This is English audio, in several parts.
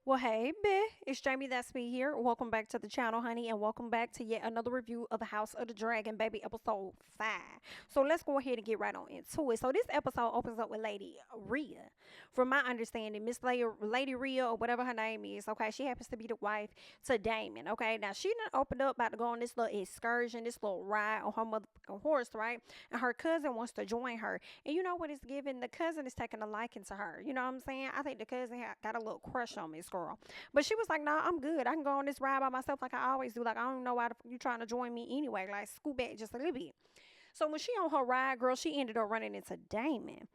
Well, hey, it's Jamie. That's me here. Welcome back to the channel, honey, and welcome back to yet another review of the House of the Dragon, baby, episode 5. So let's go ahead and get right on into it. So this episode opens up with Lady Rhea. From my understanding, Lady Rhea, or whatever her name is, okay, she happens to be the wife to Daemon, okay? Now, she done opened up about to go on this little excursion, this little ride on her motherfucking horse, right? And her cousin wants to join her. And you know what it's giving? The cousin is taking a liking to her. You know what I'm saying? I think the cousin got a little crush on Miss Girl. But she was like, nah, I'm good. I can go on this ride by myself like I always do. Like, I don't know why you trying to join me anyway. Like, scoot back just a little bit. So when she on her ride, girl, she ended up running into Damon.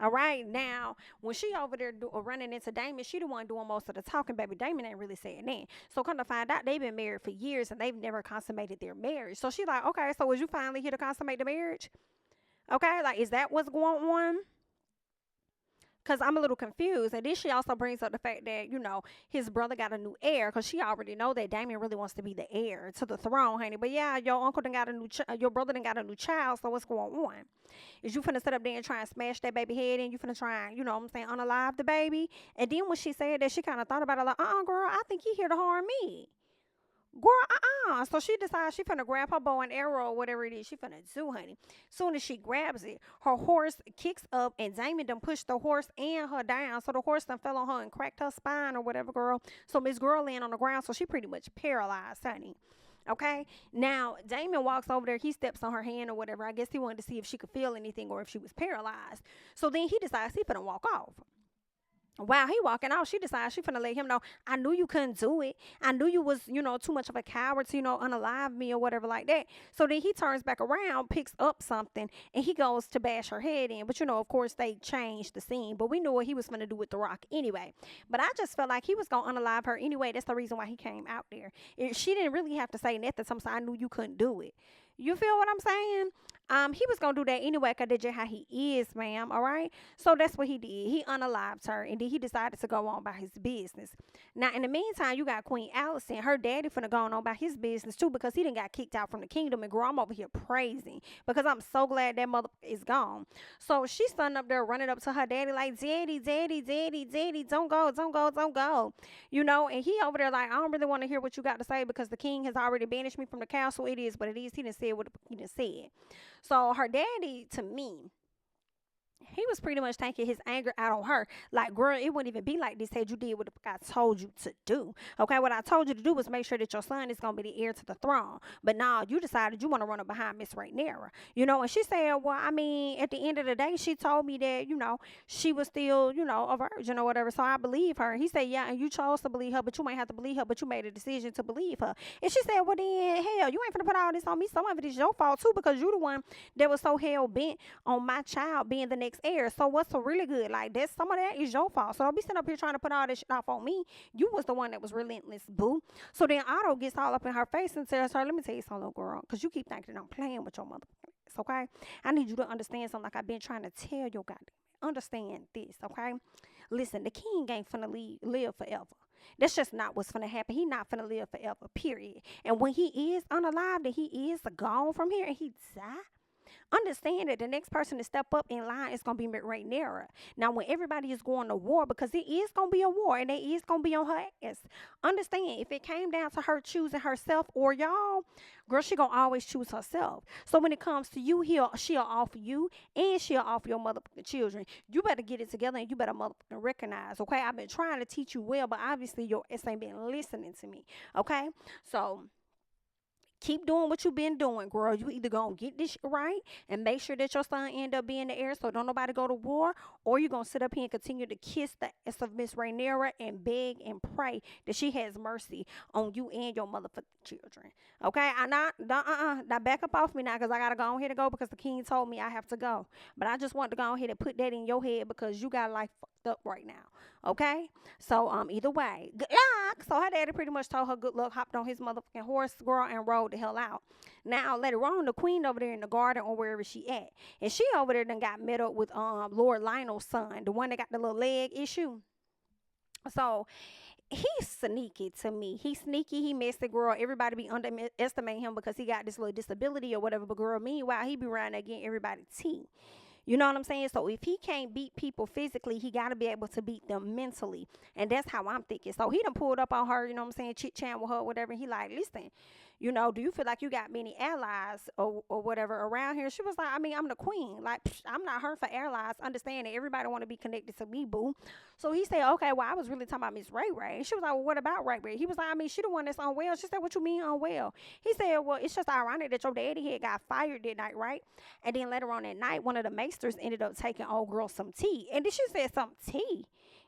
All right, now when she over there running into Damon, she the one doing most of the talking. Baby, Damon ain't really saying that. So come to find out, they've been married for years and they've never consummated their marriage. So she like, okay, so was you finally here to consummate the marriage? Okay, like is that what's going on? Because I'm a little confused. And then she also brings up the fact that, his brother got a new heir. Because she already know that Damien really wants to be the heir to the throne, honey. But yeah, your uncle done got a your brother done got a new child. So what's going on? Is you finna sit up there and try and smash that baby head and you finna try and, what I'm saying, unalive the baby? And then when she said that, she kind of thought about it like, girl, I think he here to harm me. Girl, So she decides she finna grab her bow and arrow or whatever it is she finna do, honey. Soon as she grabs it, her horse kicks up and Damon done pushed the horse and her down. So the horse done fell on her and cracked her spine or whatever, girl. So Miss Girl laying on the ground, so she pretty much paralyzed, honey. Okay. Now Damon walks over there. He steps on her hand or whatever. I guess he wanted to see if she could feel anything or if she was paralyzed. So then he decides he finna walk off. While he walking off, she decides she finna let him know, I knew you couldn't do it. I knew you was, too much of a coward to, unalive me or whatever like that. So then he turns back around, picks up something, and he goes to bash her head in. But, of course, they changed the scene. But we knew what he was finna do with the rock anyway. But I just felt like he was gonna unalive her anyway. That's the reason why he came out there. She didn't really have to say nothing. Sometimes I knew you couldn't do it. You feel what I'm saying? He was gonna do that anyway, cause that's just how he is, ma'am. All right. So that's what he did. He unalived her, and then he decided to go on about his business. Now, in the meantime, you got Queen Alicent. Her daddy finna go on about his business too, because he didn't got kicked out from the kingdom. And girl, I'm over here praising because I'm so glad that mother is gone. So she's standing up there, running up to her daddy like, "Daddy, daddy, daddy, daddy, don't go, don't go, don't go." And he over there like, I don't really want to hear what you got to say because the king has already banished me from the castle. It is what it is. He didn't say what he didn't say. So her daddy, to me, he was pretty much taking his anger out on her. Like, girl, it wouldn't even be like this had you did what I told you to do. Okay, what I told you to do was make sure that your son is going to be the heir to the throne. But now you decided you want to run up behind Miss Rhaenyra. And she said, well, I mean, at the end of the day, she told me that, she was still, a virgin or whatever. So I believe her. He said, yeah, and you chose to believe her, but you might have to believe her, but you made a decision to believe her. And she said, well, then, hell, you ain't finna put all this on me. Some of it is your fault, too, because you the one that was so hell bent on my child being the next heir. So what's so really good? Like that, some of that is your fault. So don't be sitting up here trying to put all this shit off on me. You was the one that was relentless, boo. So then Otto gets all up in her face and tells her, let me tell you something, little girl, because you keep thinking I'm playing with your mother. Okay? I need you to understand something like I've been trying to tell your goddamn. Understand this, okay? Listen, the king ain't finna live forever. That's just not what's finna happen. He not finna live forever, period. And when he is unalive, that he is gone from here and he die, understand that the next person to step up in line is going to be Rhaenyra. Now, when everybody is going to war, because it is going to be a war and it is going to be on her ass, understand if it came down to her choosing herself or y'all, girl, she going to always choose herself. So when it comes to you, she'll offer you and she'll offer your motherfucking children. You better get it together and you better motherfucking recognize, okay? I've been trying to teach you well, but obviously your ass ain't been listening to me, okay? So keep doing what you've been doing, girl. You either gonna get this shit right and make sure that your son end up being the heir so don't nobody go to war, or you gonna sit up here and continue to kiss the ass of Miss Rhaenyra and beg and pray that she has mercy on you and your motherfucking children. Okay? I not now back up off me now because I gotta go on here to go because the king told me I have to go. But I just want to go on here and put that in your head because you got life fucked up right now. Okay? So either way, good luck. So her daddy pretty much told her good luck, hopped on his motherfucking horse, girl, and rode the hell out. Now later on, the queen over there in the garden or wherever she at, and she over there done got met up with Lord Lionel's son, the one that got the little leg issue. So he's sneaky to me. He's sneaky. He messy, girl. Everybody be underestimating him because he got this little disability or whatever. But girl, meanwhile, he be around there getting everybody tea. You know what I'm saying? So if he can't beat people physically, he got to be able to beat them mentally. And that's how I'm thinking. So he done pulled up on her, you know what I'm saying, chit-chat with her, whatever. And he like, listen, do you feel like you got many allies or whatever around here? She was like, I mean, I'm the queen. Like, I'm not her for allies. Understand that everybody want to be connected to me, boo. So he said, okay, well, I was really talking about Miss Ray Ray. And she was like, well, what about Ray Ray? He was like, I mean, she the one that's unwell. She said, what you mean unwell? He said, well, it's just ironic that your daddy had got fired that night, right? And then later on that night, one of the maesters ended up taking old girl some tea. And then she said, some tea.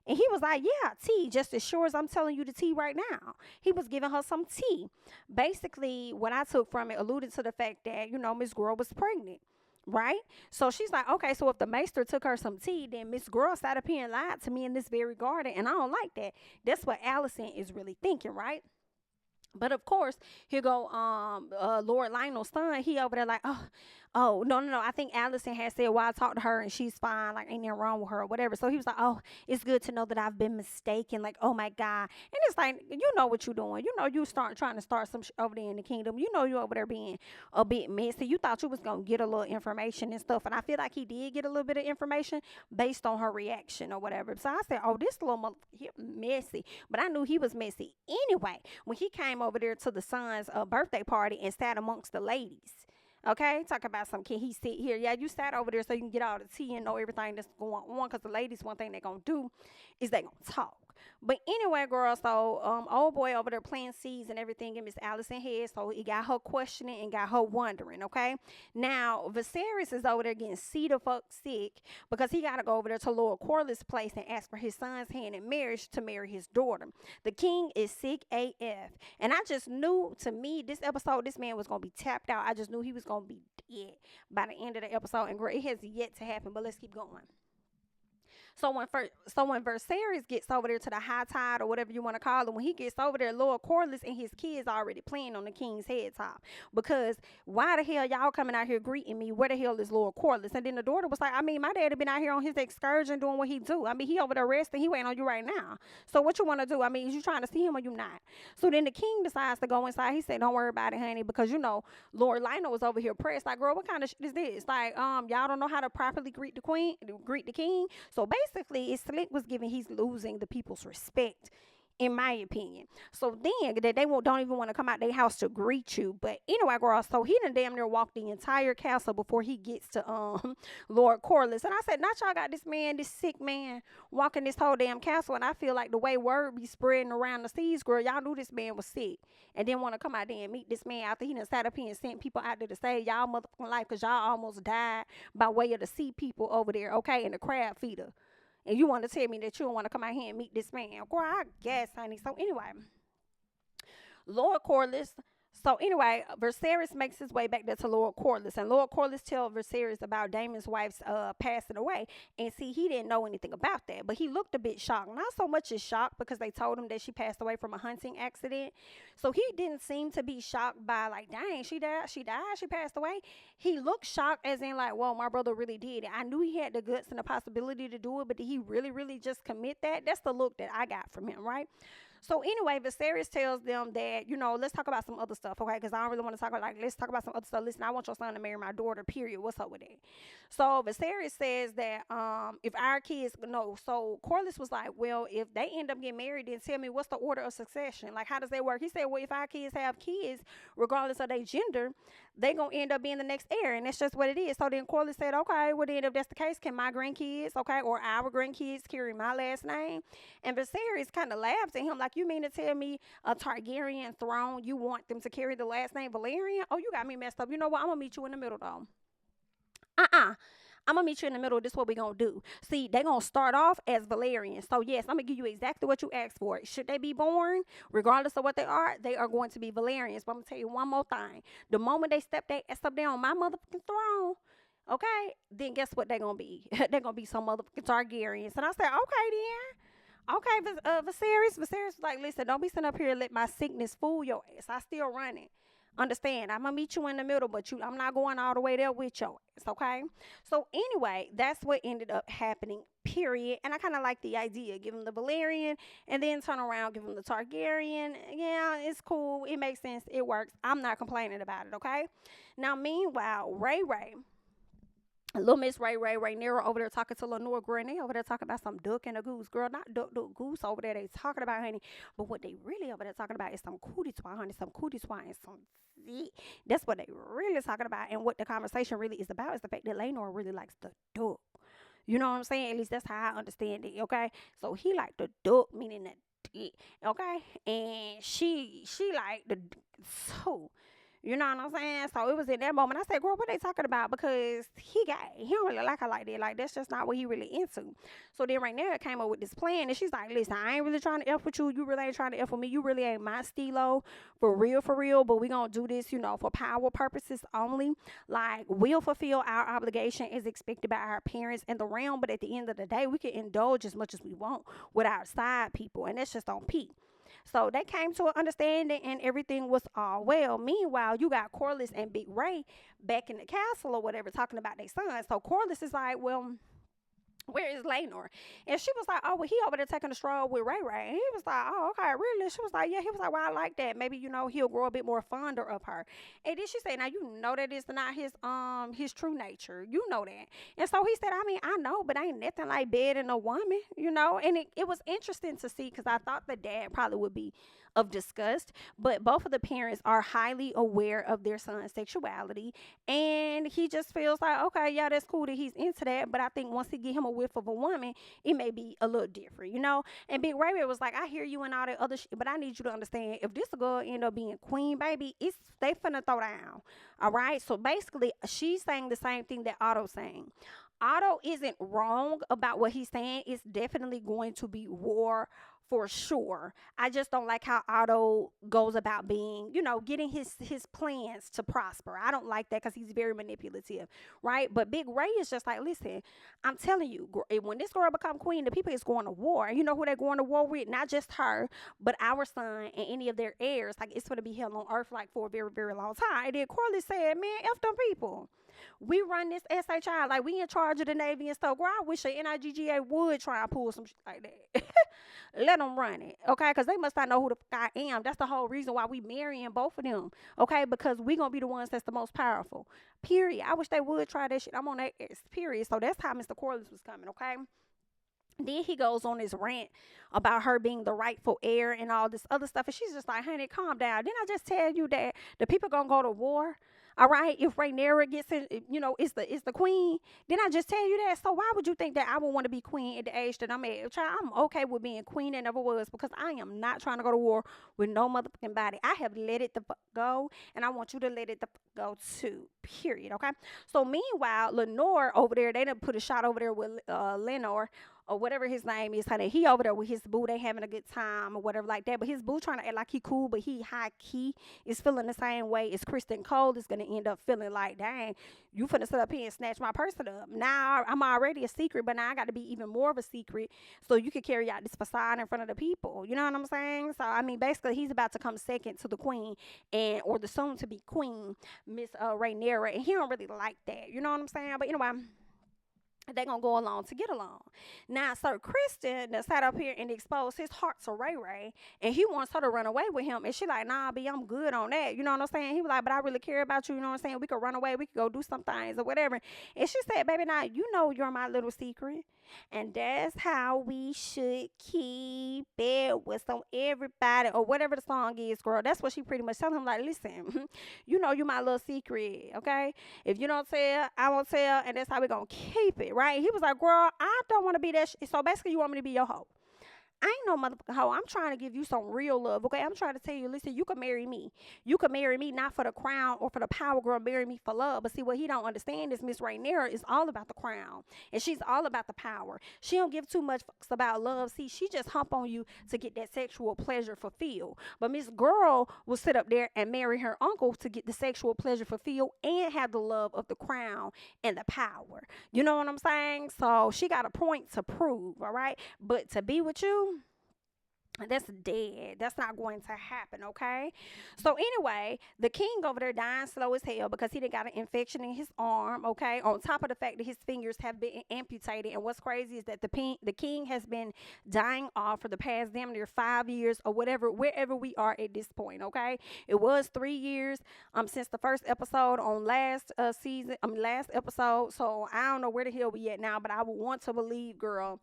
And he was like, yeah, tea, just as sure as I'm telling you the tea right now. He was giving her some tea. Basically, what I took from it alluded to the fact that, Miss Girl was pregnant. Right? So she's like, okay, so if the maester took her some tea, then Miss Girl sat up here and lied to me in this very garden. And I don't like that. That's what Alicent is really thinking, right? But of course, here go Lord Lionel's son. He over there like, no. I think Alicent had said, well, I talked to her and she's fine. Like, ain't nothing wrong with her or whatever. So he was like, oh, it's good to know that I've been mistaken. Like, oh my God. And it's like, you know what you're doing. You trying to start some over there in the kingdom. You over there being a bit messy. You thought you was going to get a little information and stuff. And I feel like he did get a little bit of information based on her reaction or whatever. So I said, oh, this little messy. But I knew he was messy anyway. When he came over there to the son's birthday party and sat amongst the ladies. Okay, talk about some, can he sit here? Yeah, you sat over there so you can get all the tea and know everything that's going on. Because the ladies, one thing they're going to do is they're going to talk. But anyway, girl, so old boy over there playing seeds and everything in Miss Alicent's head. So he got her questioning and got her wondering, okay? Now, Viserys is over there getting fuck sick because he got to go over there to Lord Corlys' place and ask for his son's hand in marriage to marry his daughter. The king is sick AF. And I just knew, to me, this episode, this man was going to be tapped out. I just knew he was going to be dead by the end of the episode. And it has yet to happen, but let's keep going. So when Viserys gets over there to the high tide or whatever you want to call it, when he gets over there, Lord Corlys and his kids already playing on the king's head top. Because why the hell y'all coming out here greeting me? Where the hell is Lord Corlys? And then the daughter was like, I mean, my daddy been out here on his excursion doing what he do. I mean, he over there resting. He waiting on you right now. So what you want to do? I mean, is you trying to see him or you not? So then the king decides to go inside. He said, don't worry about it, honey, because, Lord Lionel was over here pressed. Like, girl, what kind of shit is this? Like, y'all don't know how to properly greet the king. So basically, it's Slick was giving he's losing the people's respect, in my opinion. So then they don't even want to come out their house to greet you. But anyway, girl, so he done damn near walked the entire castle before he gets to Lord Corlys. And I said, not y'all got this sick man walking this whole damn castle. And I feel like the way word be spreading around the seas, girl, y'all knew this man was sick and didn't want to come out there and meet this man after he done sat up here and sent people out there to save y'all motherfucking life because y'all almost died by way of the sea people over there, okay, and the crab feeder. And you want to tell me that you don't want to come out here and meet this man. Girl, I guess, honey. So anyway, Lord Corlys. So anyway, Viserys makes his way back there to Lord Corlys. And Lord Corlys tells Viserys about Daemon's wife's passing away. And see, he didn't know anything about that. But he looked a bit shocked. Not so much as shocked because they told him that she passed away from a hunting accident. So he didn't seem to be shocked by like, dang, she died, she passed away. He looked shocked as in like, whoa, my brother really did it. I knew he had the guts and the possibility to do it, but did he really, really just commit that? That's the look that I got from him, right? So anyway, Viserys tells them that, let's talk about some other stuff, okay? Because I don't really want to talk about, let's talk about some other stuff. Listen, I want your son to marry my daughter, period. What's up with that? So Viserys says that if our kids, so Corlys was like, well, if they end up getting married, then tell me what's the order of succession? Like, how does that work? He said, well, if our kids have kids, regardless of their gender, they going to end up being the next heir, and that's just what it is. So then Corlys said, okay, well then if that's the case, can my grandkids, okay, or our grandkids carry my last name? And Viserys kind of laughs at him like, you mean to tell me a Targaryen throne, you want them to carry the last name Valerian? Oh, you got me messed up. You know what? I'm going to meet you in the middle, though. I'm going to meet you in the middle. This is what we're going to do. See, they're going to start off as Valerian. So, yes, I'm going to give you exactly what you asked for. Should they be born, regardless of what they are going to be Valerians. But I'm going to tell you one more thing. The moment they step their ass up there on my motherfucking throne, okay, then guess what they're going to be? They're going to be some motherfucking Targaryens. And I said, okay, then. Okay, Viserys was like, listen, don't be sitting up here and let my sickness fool your ass. I still run it. Understand, I'm going to meet you in the middle, but I'm not going all the way there with your ass, okay? So anyway, that's what ended up happening, period. And I kind of like the idea. Give him the Valerian and then turn around, give him the Targaryen. Yeah, it's cool. It makes sense. It works. I'm not complaining about it, okay? Now, meanwhile, Ray Little Miss Rhaenyra over there talking to Laenor, girl, and they over there talking about some duck and a goose, girl, not duck, goose over there. They talking about, honey, but what they really over there talking about is some cootie twine, honey, some cootie twine and some. That's what they really talking about, and what the conversation really is about is the fact that Laenor really likes the duck. You know what I'm saying? At least that's how I understand it. Okay, so he like the duck, meaning that dick. Okay, and she like the so. You know what I'm saying? So it was in that moment. I said, girl, what they talking about? Because he don't really like her like that. Like, that's just not what he really into. So then right now it came up with this plan. And she's like, listen, I ain't really trying to F with you. You really ain't trying to F with me. You really ain't my stilo. For real, for real. But we going to do this, for power purposes only. Like, we'll fulfill our obligation as expected by our parents in the realm. But at the end of the day, we can indulge as much as we want with our side people. And that's just on Pete. So they came to an understanding and everything was all well. Meanwhile, you got Corlys and Big Ray back in the castle or whatever talking about their son. So Corlys is like, well, where is Laenor? And she was like, oh, well, he over there taking a stroll with Ray. And he was like, oh, okay, really? She was like, yeah. He was like, well, I like that. Maybe, he'll grow a bit more fonder of her. And then she said, now, you know that is not his true nature. You know that. And so he said, I mean, I know, but ain't nothing like bedding a woman, And it was interesting to see because I thought the dad probably would be of disgust, but both of the parents are highly aware of their son's sexuality, and he just feels like, okay, yeah, that's cool that he's into that, but I think once he get him a whiff of a woman, it may be a little different. And Big Ray was like, I hear you and all that other shit, but I need you to understand, if this girl end up being queen, baby, they finna throw down. All right, so basically she's saying the same thing that Otto's saying. Otto isn't wrong about what he's saying. It's definitely going to be war for sure. I just don't like how Otto goes about being, getting his plans to prosper. I don't like that because he's very manipulative, right? But Big Ray is just like, listen, I'm telling you, when this girl become queen, the people is going to war. You know who they're going to war with? Not just her, but our son and any of their heirs. Like, it's going to be hell on earth like for a very, very long time. And then Corley said, man, F them people. We run this SHI like we in charge of the Navy and stuff. Girl, I wish the NIGGA would try and pull some shit like that. Let them run it, okay? Because they must not know who the fuck I am. That's the whole reason why we marrying both of them, okay? Because we going to be the ones that's the most powerful, period. I wish they would try that shit. I'm on that period. So that's how Mr. Corlys was coming, okay? Then he goes on this rant about her being the rightful heir and all this other stuff. And she's just like, honey, calm down. Didn't I just tell you that the people going to go to war? All right, if Rhaenyra gets in, it's the queen. Didn't I just tell you that? So why would you think that I would want to be queen at the age that I'm at? Child, I'm okay with being queen and never was because I am not trying to go to war with no motherfucking body. I have let it the fuck go, and I want you to let it the fuck go too. Period. Okay. So meanwhile, Laenor over there, they done put a shot over there with Laenor, or whatever his name is, honey. He over there with his boo. They having a good time or whatever like that. But his boo trying to act like he cool, but he high key is feeling the same way as Criston Cole is going to end up feeling like, dang, you finna sit up here and snatch my person up. Now I'm already a secret, but now I got to be even more of a secret so you can carry out this facade in front of the people. You know what I'm saying? So, I mean, basically, he's about to come second to the queen or the soon to be queen, Miss Rhaenyra, and he don't really like that. You know what I'm saying? But anyway, they're going to go along to get along. Now, Sir Criston that sat up here and exposed his heart to Ray, and he wants her to run away with him. And she like, nah, B, I'm good on that. You know what I'm saying? He was like, but I really care about you. You know what I'm saying? We could run away. We could go do some things or whatever. And she said, baby, now, you know you're my little secret. And that's how we should keep it with some everybody or whatever the song is, girl. That's what she pretty much telling him. Like, listen, you know you my little secret, okay? If you don't tell, I won't tell, and that's how we gonna keep it, right? He was like, girl, I don't want to be that. So basically, you want me to be your hoe. I ain't no motherfucking hoe. I'm trying to give you some real love, okay? I'm trying to tell you, listen, you can marry me. You can marry me not for the crown or for the power, girl. Marry me for love. But see, what he don't understand is Miss Rhaenyra is all about the crown. And she's all about the power. She don't give too much fucks about love. See, she just hump on you to get that sexual pleasure fulfilled. But Miss Girl will sit up there and marry her uncle to get the sexual pleasure fulfilled and have the love of the crown and the power. You know what I'm saying? So she got a point to prove, all right? But to be with you, That's dead. That's not going to happen, okay? So anyway, the king over there dying slow as hell because he done got an infection in his arm, okay? On top of the fact that his fingers have been amputated. And what's crazy is that the king has been dying off for the past damn near 5 years or whatever, wherever we are at this point, okay? It was 3 years since the first episode on last season, last episode. So I don't know where the hell we at now, but I would want to believe, girl,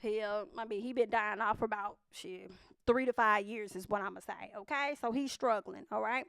hell, I mean, he been dying off for about shit 3 to 5 years is what I'm gonna say. Okay, so he's struggling. All right.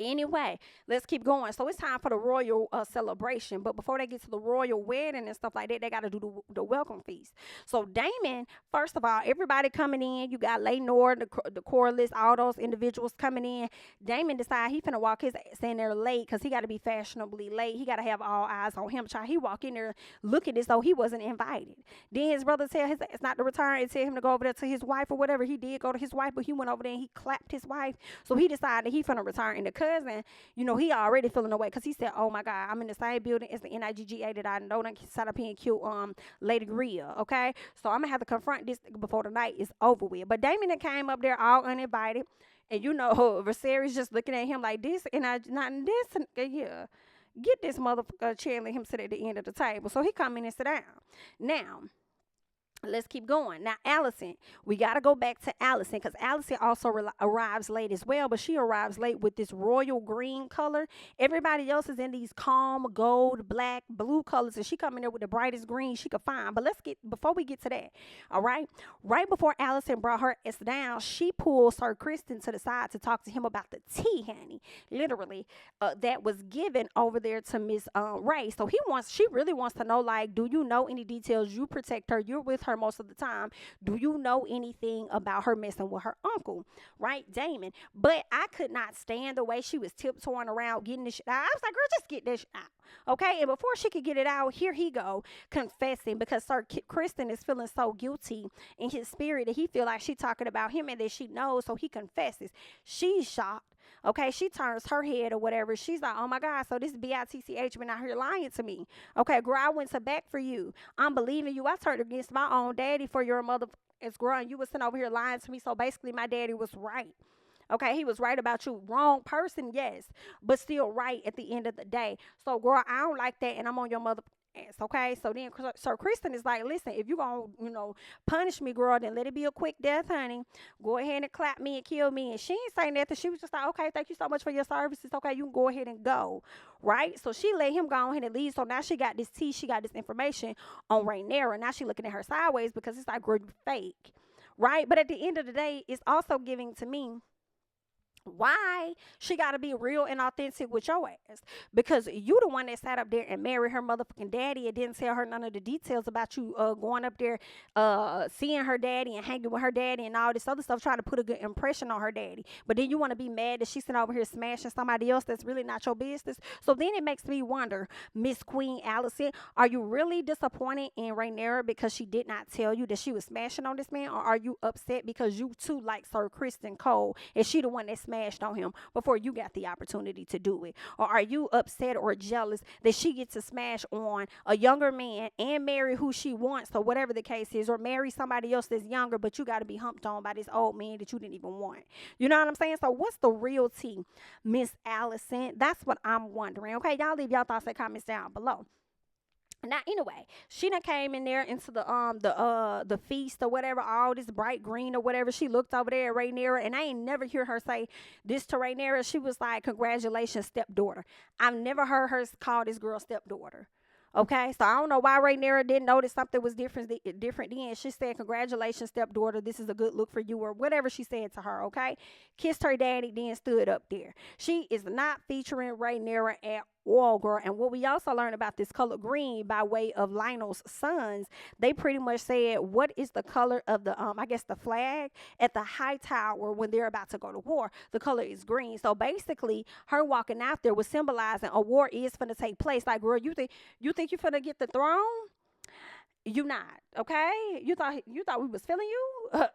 Anyway, let's keep going. So it's time for the royal celebration. But before they get to the royal wedding and stuff like that, they got to do the welcome feast. So Daemon, first of all, everybody coming in. You got Laenor, the Corlys, all those individuals coming in. Daemon decide he finna walk his ass in there late because he got to be fashionably late. He got to have all eyes on him. Child, he walk in there looking as though he wasn't invited. Then his brother tell his ass not to return and tell him to go over there to his wife or whatever. He did go to his wife, but he went over there and he clapped his wife. So he decided he finna return. And the cousin, he already feeling away because he said, "Oh my God, I'm in the same building as the NIGGA that I know that set up here and kill Lady Rhea." Okay, so I'm gonna have to confront this before the night is over with. But Damon came up there all uninvited, and Viserys just looking at him like this, and I not this, yeah. Get this motherfucker channeling him sit at the end of the table. So he come in and sit down. Now, let's keep going. Now, Alicent, we got to go back to Alicent because Alicent also arrives late as well, but she arrives late with this royal green color. Everybody else is in these calm gold, black, blue colors, and she coming there with the brightest green she could find. But before we get to that, all right? Right before Alicent brought her ass down, she pulled Sir Criston to the side to talk to him about the tea, honey, literally, that was given over there to Miss Ray. So she really wants to know, like, do you know any details? You protect her. You're with her most of the time. Do you know anything about her messing with her uncle, right, Daemon? But I could not stand the way she was tiptoeing around getting this shit out. I was like, girl, just get this shit out, okay? And before she could get it out, here he go confessing because Sir Criston is feeling so guilty in his spirit that he feel like she talking about him and that she knows, so he confesses. She's shocked. Okay, she turns her head or whatever. She's like, oh my God, so this bitch been out here lying to me. Okay, girl, I went to back for you. I'm believing you. I turned against my own daddy for your mother as girl, and you was sitting over here lying to me. So basically, my daddy was right. Okay, he was right about you. Wrong person, yes, but still right at the end of the day. So, girl, I don't like that, and I'm on your mother ass, okay? So then Sir Criston is like, listen, if you gonna, punish me, girl, then let it be a quick death, honey. Go ahead and clap me and kill me. And she ain't saying nothing. She was just like, okay, thank you so much for your services. Okay, you can go ahead and go, right? So she let him go ahead and leave. So now she got this tea, she got this information on Rhaenyra. Now she looking at her sideways because it's like, girl, you fake, right? But at the end of the day, it's also giving to me why she got to be real and authentic with your ass, because you the one that sat up there and married her motherfucking daddy and didn't tell her none of the details about you going up there seeing her daddy and hanging with her daddy and all this other stuff, trying to put a good impression on her daddy. But then you want to be mad that she's sitting over here smashing somebody else that's really not your business. So then it makes me wonder, Miss Queen Alicent, are you really disappointed in Rhaenyra because she did not tell you that she was smashing on this man, or are you upset because you too like Sir Criston Cole and she the one that smashed on him before you got the opportunity to do it? Or are you upset or jealous that she gets to smash on a younger man and marry who she wants, or whatever the case is, or marry somebody else that's younger, but you got to be humped on by this old man that you didn't even want? You know what I'm saying? So what's the real tea, Miss Alicent? That's what I'm wondering. Okay, y'all leave y'all thoughts and comments down below. Now, anyway, she done came in there into the feast or whatever, all this bright green or whatever. She looked over there at Rhaenyra, and I ain't never hear her say this to Rhaenyra. She was like, "Congratulations, stepdaughter." I've never heard her call this girl stepdaughter. Okay, so I don't know why Rhaenyra didn't notice something was different then. She said, "Congratulations, stepdaughter. This is a good look for you," or whatever she said to her. Okay, kissed her daddy, then stood up there. She is not featuring Rhaenyra at all, girl. And what we also learned about this color green by way of Lionel's sons, they pretty much said, what is the color of the I guess the flag at the Hightower when they're about to go to war? The color is green. So basically, her walking out there was symbolizing a war is finna take place. Like, girl, you think you're finna get the throne? You not, okay? You thought we was feeling you,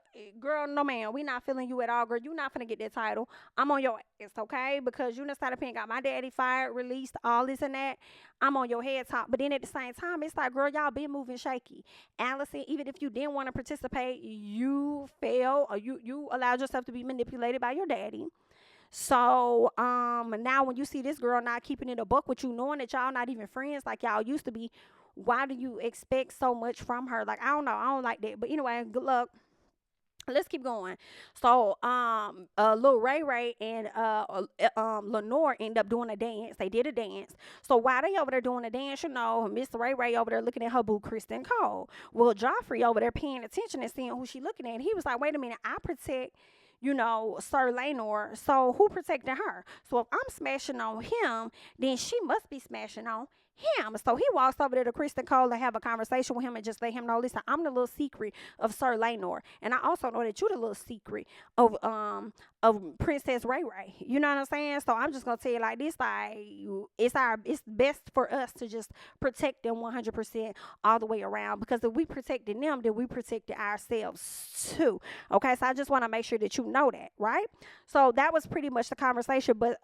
girl? No, man, we not feeling you at all, girl. You not finna get that title. I'm on your ass, okay? Because you done started paying, got my daddy fired, released, all this and that. I'm on your head top. But then at the same time, it's like, girl, y'all been moving shaky. Allison, even if you didn't want to participate, you failed, or you allowed yourself to be manipulated by your daddy. So now when you see this girl not keeping it a buck with you, knowing that y'all not even friends like y'all used to be, why do you expect so much from her? Like, I don't know, I don't like that. But anyway, good luck. Let's keep going. So, little Ray and Lenore end up doing a dance. They did a dance. So while they over there doing a dance, Miss Ray over there looking at her boo Criston Cole. Well, Joffrey over there paying attention and seeing who she looking at. He was like, wait a minute, I protect, Sir Laenor. So who protecting her? So if I'm smashing on him, then she must be smashing on him. So he walks over there to Criston Cole and have a conversation with him and just let him know, listen, I'm the little secret of Sir Laenor. And I also know that you're the little secret of Princess Ray Ray. You know what I'm saying? So I'm just gonna tell you like this, like it's best for us to just protect them 100% all the way around, because if we protected them, then we protected ourselves too. Okay, so I just want to make sure that you know that, right? So that was pretty much the conversation. But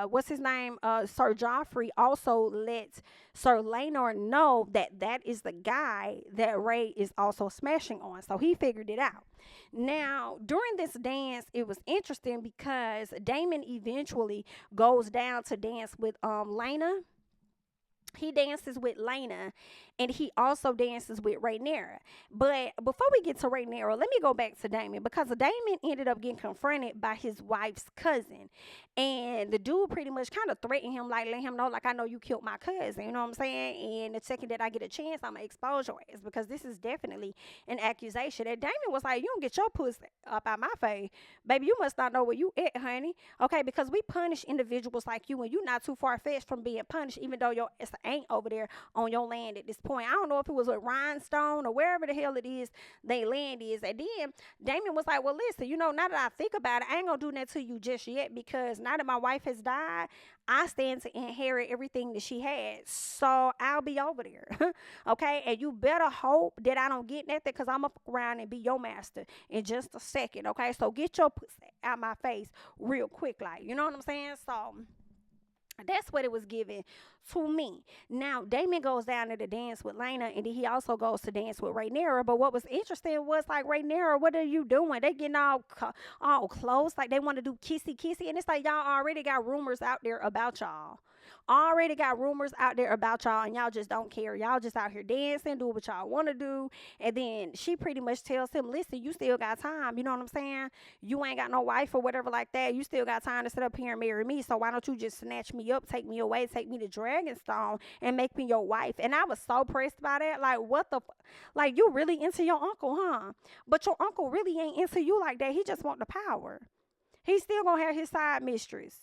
what's his name? Sir Joffrey also let Sir Laenor know that that is the guy that Ray is also smashing on. So he figured it out. Now, during this dance, it was interesting because Daemon eventually goes down to dance with Laena. He dances with Laena, and he also dances with Rhaenyra. But before we get to Rhaenyra, let me go back to Daemon, because Daemon ended up getting confronted by his wife's cousin. And the dude pretty much kind of threatened him, like, let him know, like, I know you killed my cousin. You know what I'm saying? And the second that I get a chance, I'm going to expose your ass, because this is definitely an accusation. And Daemon was like, you don't get your pussy up out my face. Baby, you must not know where you at, honey. Okay, because we punish individuals like you, and you not too far-fetched from being punished, even though your ass ain't over there on your land at this point. I don't know if it was a rhinestone or wherever the hell it is they land is. And then Damien was like, well, listen, now that I think about it, I ain't gonna do that to you just yet, because now that my wife has died, I stand to inherit everything that she had. So I'll be over there. Okay? And you better hope that I don't get nothing, because I'm gonna fuck around and be your master in just a second. Okay? So get your pussy out my face real quick, like, you know what I'm saying? So that's what it was given to me. Now, Damon goes down to the dance with Lena, and then he also goes to dance with Rhaenyra. But what was interesting was, like, Rhaenyra, what are you doing? They getting all close, like they want to do kissy kissy, and it's like y'all already got rumors out there about y'all. Already got rumors out there about y'all, and y'all just don't care. Y'all just out here dancing, do what y'all want to do. And then she pretty much tells him, listen, you still got time. You know what I'm saying? You ain't got no wife or whatever like that. You still got time to sit up here and marry me. So why don't you just snatch me up, take me away, take me to Dragonstone, and make me your wife? And I was so pressed by that. Like, what the like, you really into your uncle, huh? But your uncle really ain't into you like that. He just want the power. He's still gonna have his side mistress.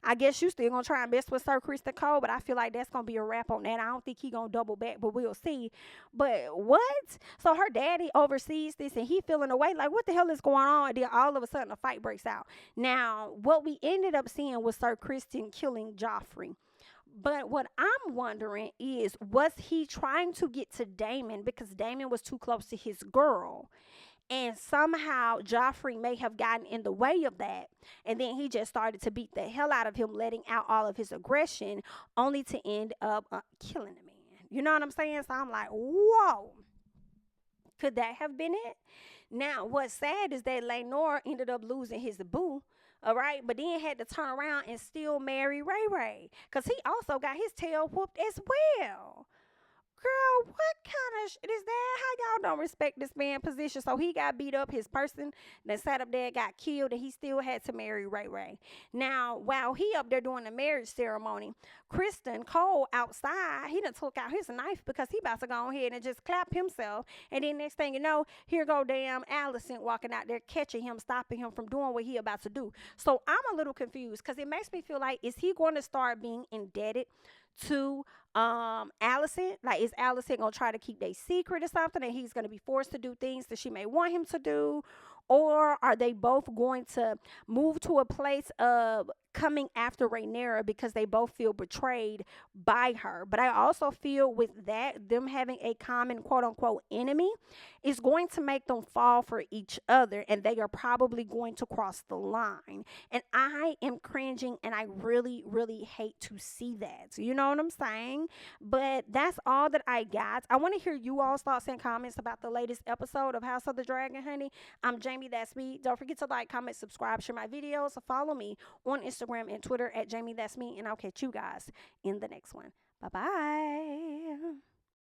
I guess you still gonna try and mess with Sir Criston Cole, but I feel like that's gonna be a wrap on that. I don't think he gonna double back, but we'll see. But what? So her daddy oversees this, and he feeling away like, what the hell is going on? And then all of a sudden a fight breaks out. Now, what we ended up seeing was Sir Criston killing Joffrey. But what I'm wondering is, was he trying to get to Daemon because Daemon was too close to his girl? And somehow Joffrey may have gotten in the way of that. And then he just started to beat the hell out of him, letting out all of his aggression, only to end up killing the man. You know what I'm saying? So I'm like, whoa. Could that have been it? Now, what's sad is that Laenor ended up losing his boo. All right, but then had to turn around and still marry Ray Ray, because he also got his tail whooped as well. Girl, what kind of shit is that? How y'all don't respect this man's position? So he got beat up. His person that sat up there got killed, and he still had to marry Ray Ray. Now, while he up there doing the marriage ceremony, Criston Cole outside, he done took out his knife because he about to go ahead and just clap himself. And then next thing you know, here go damn Alicent walking out there, catching him, stopping him from doing what he about to do. So I'm a little confused, because it makes me feel like, is he going to start being indebted to Alicent? Like, is Alicent gonna try to keep their secret or something, and he's gonna be forced to do things that she may want him to do? Or are they both going to move to a place of coming after Rhaenyra because they both feel betrayed by her. But I also feel with that, them having a common quote unquote enemy is going to make them fall for each other, and they are probably going to cross the line. And I am cringing, and I really, really hate to see that. You know what I'm saying? But that's all that I got. I want to hear you all's thoughts and comments about the latest episode of House of the Dragon, honey. I'm Jamie, that's me. Don't forget to like, comment, subscribe, share my videos. Follow me on Instagram and Twitter at Jamie, that's me. And I'll catch you guys in the next one. Bye bye.